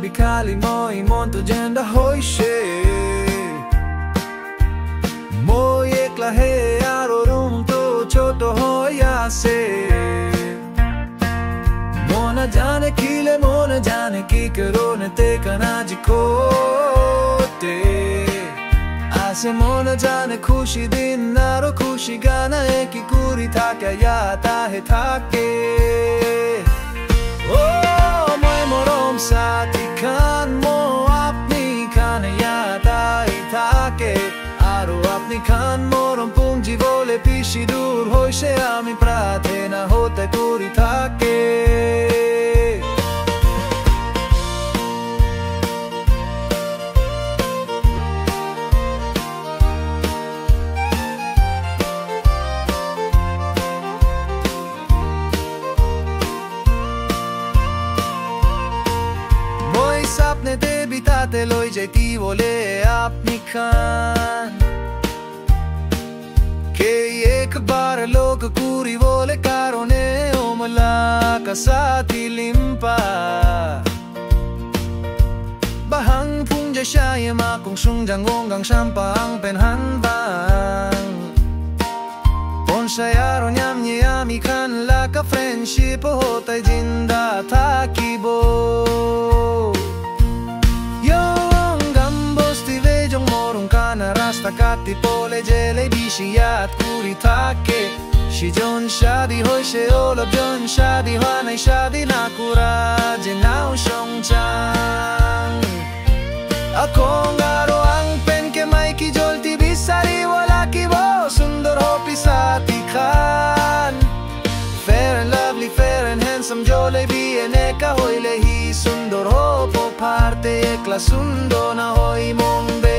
bikali mo imon to jenda hoishe mo ekla he aro room to choto hoya se mona jane kile mona jane ki karo ne te kanaji kote ase mona jane khushi din naro khushi gana eki kuri thakya yata he thake oh moy morom sati khan mo apni khan yata he thake aro apni khan morom pungji bole pishi dur hoise ami prathena hote kuri thake sapne te bitate loi jeti bole apni khan ke ek bar lok kuri bole karone omla ka sati limpa bahang pungja shayama kung sungjang onggang sampang penhan bang on sayaro nyam nyami khan la ka friendship hotai jinda thakibo rasta kati pole jele bishiyat kuri thake shijon shadi hoise olab jon shadi hanai shadi na kura jenau shongchang akong aro ang pen ke mai ki jolti bisari wala ki bo sundar ho pisati khan fair and lovely fair and handsome jole bi eneka hoile hi sundar ho po parte ekla sundo na hoi mombe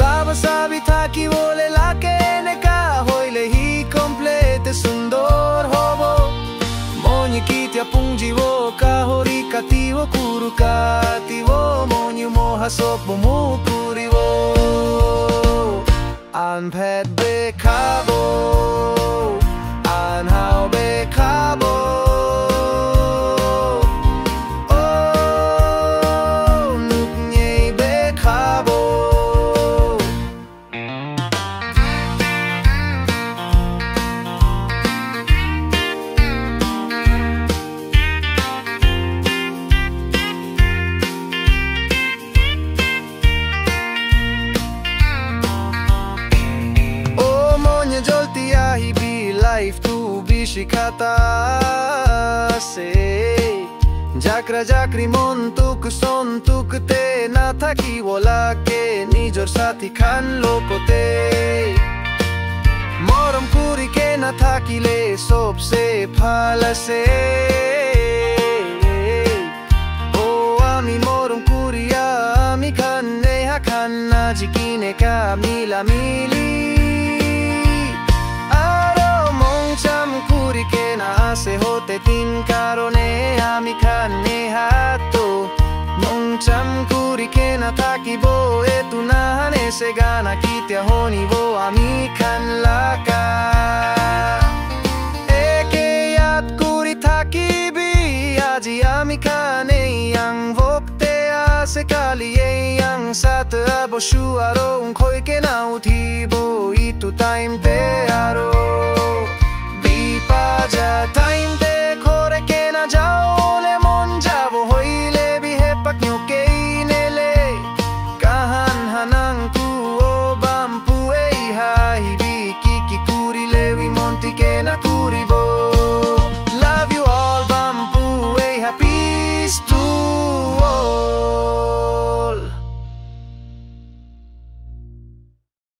Saba sabi thaki bole lake neka hoile hi complete sundor hobo Monyi kitya pungji wo kahori katiwo kuru katiwo Monyu moha sopo mukuri wo An pet be kabo An hao be kabo life tu bishikata se jakra jakri mon tuk son tuk te na thaki bola ke nijor sathi khan lokote moram kuri ke na thaki le sob se phala se o ami moram kuri ami khan ne ha khan na jikine ka mila mili cham kuri ke na se hote tin karone ami khan ne hato mong cham kuri ke na thaki bo etu na ne se gana kitya honi bo ami khan laka eke yat kuri thaki bi aji ami khan yang vokte ase kali yang sat abo shuaro khoi ke na uthi bo itu time te